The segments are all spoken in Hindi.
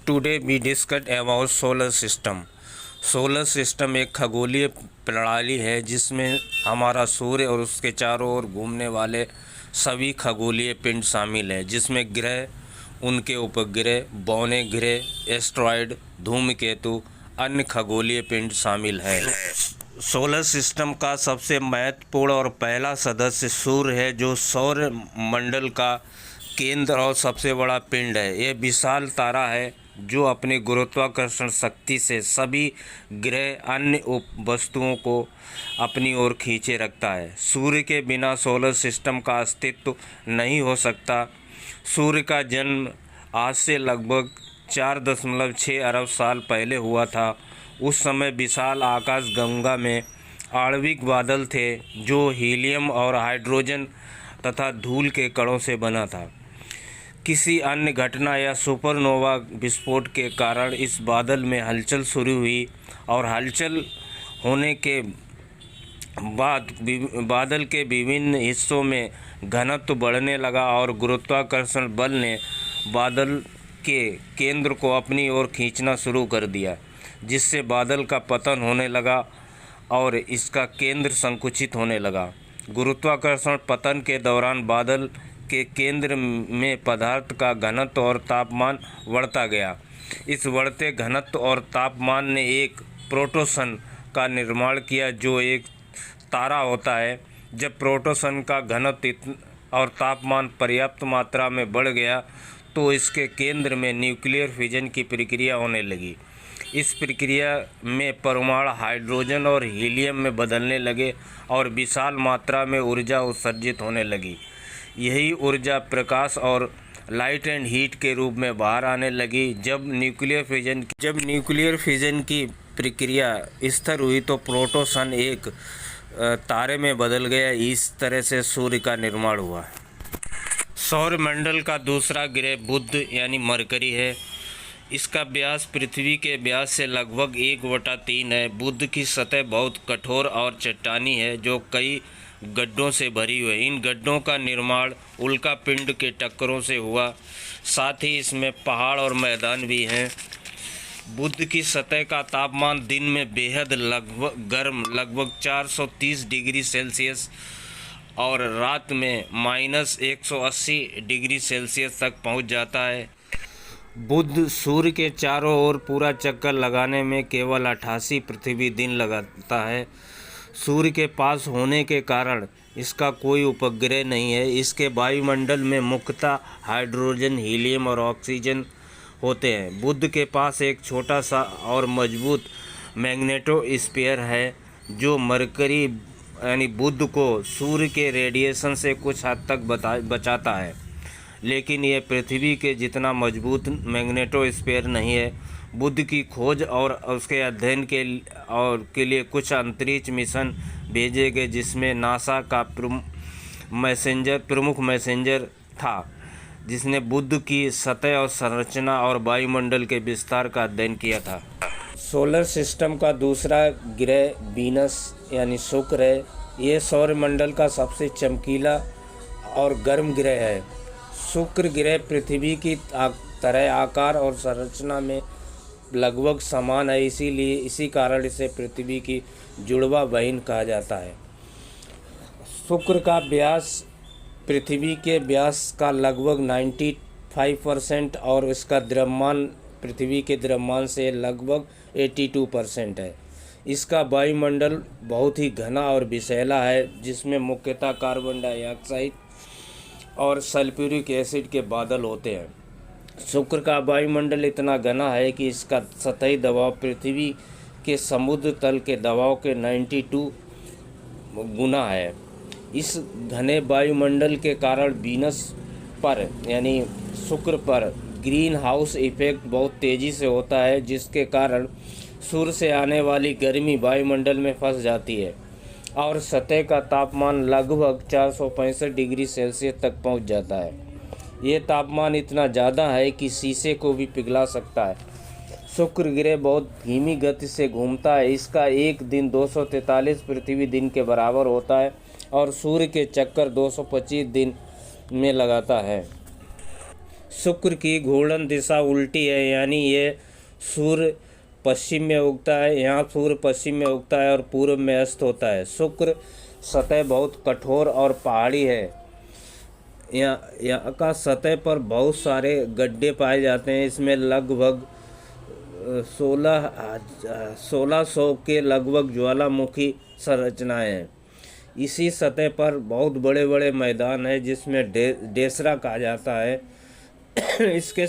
Today we discuss about solar system. Solar system एक खगोलीय प्रणाली है जिसमें हमारा सूर्य और उसके चारों ओर घूमने वाले सभी खगोलीय पिंड शामिल हैं, जिसमें ग्रह, उनके उपग्रह, बौने ग्रह, एस्ट्रॉयड, धूमकेतु, अन्य खगोलीय पिंड शामिल हैं। सोलर सिस्टम का सबसे महत्वपूर्ण और पहला सदस्य सूर्य है, जो सौर मंडल का केंद्र और सबसे बड़ा पिंड है। यह विशाल तारा है जो अपनी गुरुत्वाकर्षण शक्ति से सभी ग्रह, अन्य वस्तुओं को अपनी ओर खींचे रखता है। सूर्य के बिना सोलर सिस्टम का अस्तित्व नहीं हो सकता। सूर्य का जन्म आज से लगभग 4.6 अरब साल पहले हुआ था। उस समय विशाल आकाशगंगा में आणविक बादल थे जो हीलियम और हाइड्रोजन तथा धूल के कणों से बना था। किसी अन्य घटना या सुपरनोवा विस्फोट के कारण इस बादल में हलचल शुरू हुई और हलचल होने के बाद बादल के विभिन्न हिस्सों में घनत्व बढ़ने लगा और गुरुत्वाकर्षण बल ने बादल के केंद्र को अपनी ओर खींचना शुरू कर दिया, जिससे बादल का पतन होने लगा और इसका केंद्र संकुचित होने लगा। गुरुत्वाकर्षण पतन के दौरान बादल के केंद्र में पदार्थ का घनत्व और तापमान बढ़ता गया। इस बढ़ते घनत्व और तापमान ने एक प्रोटोसन का निर्माण किया, जो एक तारा होता है। जब प्रोटोसन का घनत्व और तापमान पर्याप्त मात्रा में बढ़ गया तो इसके केंद्र में न्यूक्लियर फिजन की प्रक्रिया होने लगी। इस प्रक्रिया में परमाणु हाइड्रोजन और हीलियम में बदलने लगे और विशाल मात्रा में ऊर्जा उत्सर्जित होने लगी। यही ऊर्जा प्रकाश और लाइट एंड हीट के रूप में बाहर आने लगी। जब न्यूक्लियर फिजन की प्रक्रिया स्थिर हुई तो प्रोटोसन एक तारे में बदल गया। इस तरह से सूर्य का निर्माण हुआ। सौरमंडल का दूसरा ग्रह बुध यानी मरकरी है। इसका व्यास पृथ्वी के व्यास से लगभग 1/3 है। बुध की सतह बहुत कठोर और चट्टानी है, जो कई गड्ढों से भरी हुई है। इन गड्ढों का निर्माण उल्का पिंड के टक्करों से हुआ। साथ ही इसमें पहाड़ और मैदान भी हैं। बुध की सतह का तापमान दिन में बेहद गर्म लगभग 430 डिग्री सेल्सियस और रात में -180 डिग्री सेल्सियस तक पहुंच जाता है। बुध सूर्य के चारों ओर पूरा चक्कर लगाने में केवल 88 पृथ्वी दिन लगाता है। सूर्य के पास होने के कारण इसका कोई उपग्रह नहीं है। इसके वायुमंडल में मुख्यतः हाइड्रोजन, हीलियम और ऑक्सीजन होते हैं। बुध के पास एक छोटा सा और मजबूत मैग्नेटोस्फीयर है, जो मरकरी यानी बुध को सूर्य के रेडिएशन से कुछ हद तक बचाता है, लेकिन यह पृथ्वी के जितना मजबूत मैग्नेटोस्फीयर नहीं है। बुध की खोज और उसके अध्ययन के लिए कुछ अंतरिक्ष मिशन भेजे गए, जिसमें नासा का प्रमुख मैसेंजर था, जिसने बुध की सतह और संरचना और वायुमंडल के विस्तार का अध्ययन किया था। सोलर सिस्टम का दूसरा ग्रह वीनस यानी शुक्र है। ये सौरमंडल का सबसे चमकीला और गर्म ग्रह है। शुक्र ग्रह पृथ्वी की तरह आकार और संरचना में लगभग समान है, इसी कारण इसे पृथ्वी की जुड़वा बहन कहा जाता है। शुक्र का व्यास पृथ्वी के व्यास का लगभग 95% और इसका द्रव्यमान पृथ्वी के द्रव्यमान से लगभग 82% है। इसका वायुमंडल बहुत ही घना और विषैला है, जिसमें मुख्यतः कार्बन डाइऑक्साइड और सल्फ्यूरिक एसिड के बादल होते हैं। शुक्र का वायुमंडल इतना घना है कि इसका सतही दबाव पृथ्वी के समुद्र तल के दबाव के 92 गुना है। इस घने वायुमंडल के कारण वीनस पर यानी शुक्र पर ग्रीन हाउस इफेक्ट बहुत तेज़ी से होता है, जिसके कारण सूर्य से आने वाली गर्मी वायुमंडल में फंस जाती है और सतह का तापमान लगभग 465 डिग्री सेल्सियस तक पहुंच जाता है। ये तापमान इतना ज़्यादा है कि शीशे को भी पिघला सकता है। शुक्र ग्रह बहुत धीमी गति से घूमता है। इसका एक दिन 243 पृथ्वी दिन के बराबर होता है और सूर्य के चक्कर 225 दिन में लगाता है। शुक्र की घूर्णन दिशा उल्टी है, यानी ये सूर्य पश्चिम में उगता है, यहाँ सूर्य पश्चिम में उगता है और पूर्व में अस्त होता है। शुक्र सतह बहुत कठोर और पहाड़ी है। यहाँ का सतह पर बहुत सारे गड्ढे पाए जाते हैं। इसमें लगभग 1600 के लगभग ज्वालामुखी संरचनाएं हैं। इसी सतह पर बहुत बड़े बड़े मैदान हैं जिसमें डेसरा कहा जाता है। इसके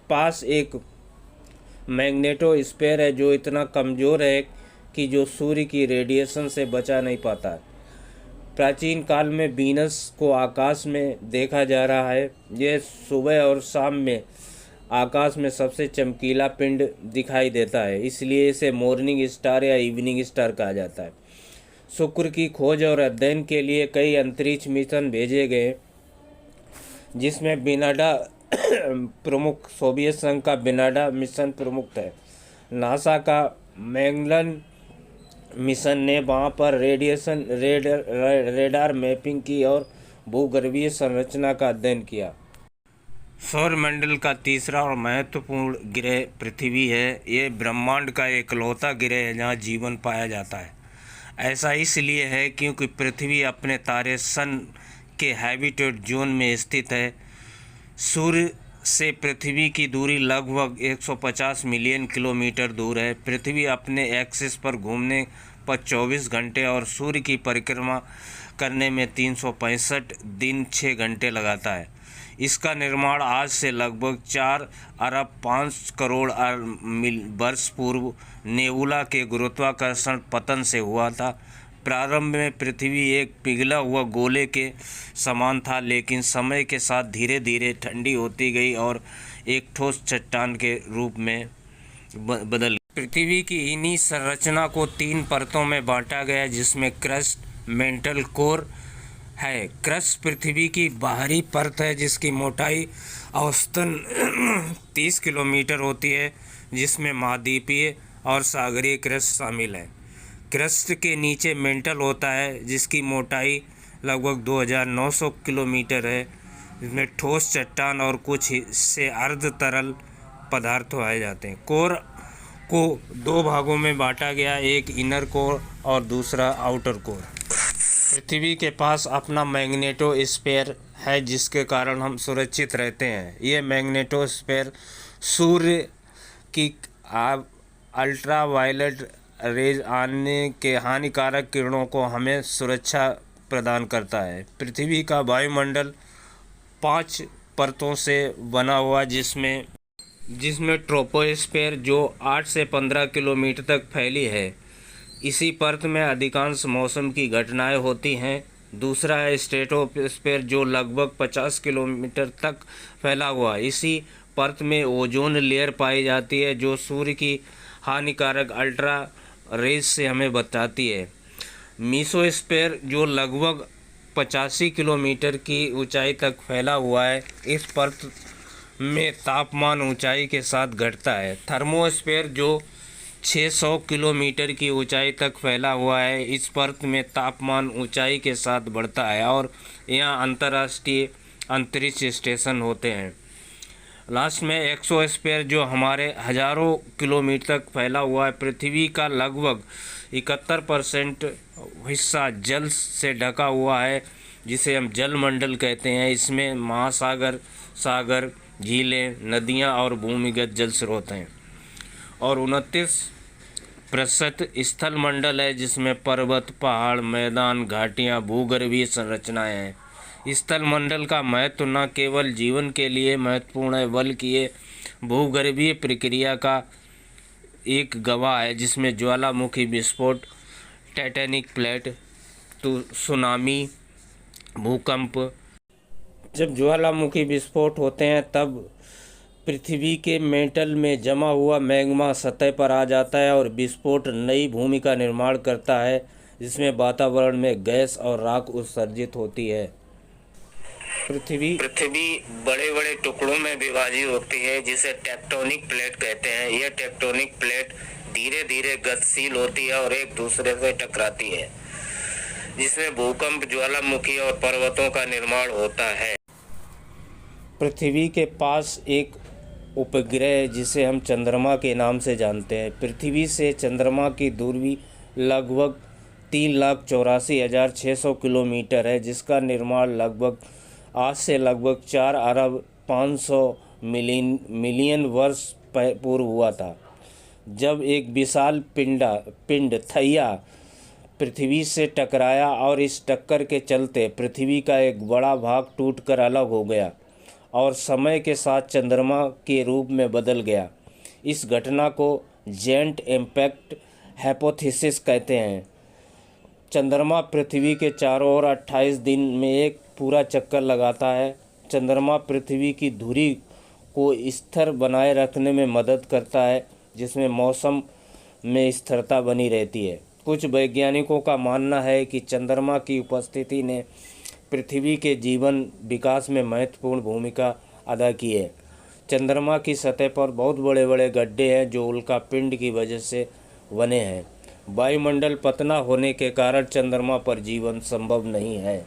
पास एक मैग्नेटोस्फीयर है जो इतना कमज़ोर है कि जो सूर्य की रेडिएशन से बचा नहीं पाता है। प्राचीन काल में वीनस को आकाश में देखा जा रहा है। यह सुबह और शाम में आकाश में सबसे चमकीला पिंड दिखाई देता है, इसलिए इसे मॉर्निंग स्टार या इवनिंग स्टार कहा जाता है। शुक्र की खोज और अध्ययन के लिए कई अंतरिक्ष मिशन भेजे गए, जिसमें विनाडा प्रमुख, सोवियत संघ का विनाडा मिशन प्रमुख है। नासा का मैगलन मिशन ने वहां पर रेडिएशन रेडार मैपिंग की और भूगर्भीय संरचना का अध्ययन किया। सौरमंडल का तीसरा और महत्वपूर्ण ग्रह पृथ्वी है। ये ब्रह्मांड का एकलौता ग्रह है जहाँ जीवन पाया जाता है। ऐसा इसलिए है क्योंकि पृथ्वी अपने तारे सन के हैबिटेट जोन में स्थित है। सूर्य से पृथ्वी की दूरी लगभग 150 मिलियन किलोमीटर दूर है। पृथ्वी अपने एक्सिस पर घूमने पर 24 घंटे और सूर्य की परिक्रमा करने में 365 दिन 6 घंटे लगाता है। इसका निर्माण आज से लगभग 4 अरब 5 करोड़ वर्ष पूर्व नेबुला के गुरुत्वाकर्षण पतन से हुआ था। प्रारंभ में पृथ्वी एक पिघला हुआ गोले के समान था, लेकिन समय के साथ धीरे धीरे ठंडी होती गई और एक ठोस चट्टान के रूप में बदल गई। पृथ्वी की इन्हीं संरचना को 3 परतों में बांटा गया, जिसमें क्रस्ट, मेंटल, कोर है। क्रस्ट पृथ्वी की बाहरी परत है जिसकी मोटाई औसतन 30 किलोमीटर होती है, जिसमें महाद्वीपीय और सागरीय क्रस्ट शामिल है। क्रस्ट के नीचे मेंटल होता है जिसकी मोटाई लगभग 2900 किलोमीटर है, जिसमें ठोस चट्टान और कुछ हिस्से अर्ध तरल पदार्थ पाए जाते हैं। कोर को 2 भागों में बांटा गया, एक इनर कोर और दूसरा आउटर कोर। पृथ्वी के पास अपना मैग्नेटोस्फीयर है जिसके कारण हम सुरक्षित रहते हैं। ये मैग्नेटोस्फीयर सूर्य की अल्ट्रा वायलेट रेज आने के हानिकारक किरणों को हमें सुरक्षा प्रदान करता है। पृथ्वी का वायुमंडल 5 परतों से बना हुआ जिसमें ट्रोपोस्फीयर जो 8 से 15 किलोमीटर तक फैली है। इसी परत में अधिकांश मौसम की घटनाएं होती हैं। दूसरा है स्ट्रेटोस्फीयर जो लगभग 50 किलोमीटर तक फैला हुआ। इसी परत में ओजोन लेयर पाई जाती है जो सूर्य की हानिकारक अल्ट्रा रेज से हमें बचाती है। मीसोस्फीयर जो लगभग 85 किलोमीटर की ऊंचाई तक फैला हुआ है। इस परत में तापमान ऊंचाई के साथ घटता है। थर्मोस्फीयर जो 600 किलोमीटर की ऊंचाई तक फैला हुआ है। इस परत में तापमान ऊंचाई के साथ बढ़ता है और यहाँ अंतर्राष्ट्रीय अंतरिक्ष स्टेशन होते हैं। लास्ट में एक्सोस्फीयर जो हमारे हजारों किलोमीटर तक फैला हुआ है। पृथ्वी का लगभग 71% हिस्सा जल से ढका हुआ है जिसे हम जलमंडल कहते हैं। इसमें महासागर, सागर, झीलें, नदियाँ और भूमिगत जल स्रोत हैं। और 29% स्थल मंडल है जिसमें पर्वत, पहाड़, मैदान, घाटियाँ, भूगर्भीय संरचनाएं हैं। स्थल मंडल का महत्व न केवल जीवन के लिए महत्वपूर्ण है बल्कि ये भूगर्भीय प्रक्रिया का एक गवाह है, जिसमें ज्वालामुखी विस्फोट, टाइटैनिक प्लेट, सुनामी, भूकंप। जब ज्वालामुखी विस्फोट होते हैं तब पृथ्वी के मेंटल में जमा हुआ मैग्मा सतह पर आ जाता है और विस्फोट नई भूमि का निर्माण करता है, जिसमें वातावरण में गैस और राख उत्सर्जित होती है। पृथ्वी बड़े बड़े टुकड़ों में विभाजित होती है जिसे टेक्टोनिक प्लेट कहते हैं। यह टेक्टोनिक प्लेट धीरे धीरे गतिशील होती है और एक दूसरे से टकराती है, जिसमें भूकंप, ज्वालामुखी और पर्वतों का निर्माण होता है। पृथ्वी के पास एक उपग्रह जिसे हम चंद्रमा के नाम से जानते हैं। पृथ्वी से चंद्रमा की दूरी लगभग 3,84,600 किलोमीटर है, जिसका निर्माण लगभग आज से लगभग 4 अरब 500 मिलियन वर्ष पूर्व हुआ था, जब एक विशाल पिंड थैया पृथ्वी से टकराया और इस टक्कर के चलते पृथ्वी का एक बड़ा भाग टूटकर अलग हो गया और समय के साथ चंद्रमा के रूप में बदल गया। इस घटना को जेंट इम्पैक्ट हाइपोथेसिस कहते हैं। चंद्रमा पृथ्वी के चारों ओर 28 दिन में एक पूरा चक्कर लगाता है। चंद्रमा पृथ्वी की धुरी को स्थिर बनाए रखने में मदद करता है, जिसमें मौसम में स्थिरता बनी रहती है। कुछ वैज्ञानिकों का मानना है कि चंद्रमा की उपस्थिति ने पृथ्वी के जीवन विकास में महत्वपूर्ण भूमिका अदा की है। चंद्रमा की सतह पर बहुत बड़े बड़े गड्ढे हैं जो उल्कापिंड की वजह से बने हैं। वायुमंडल पतला होने के कारण चंद्रमा पर जीवन संभव नहीं है।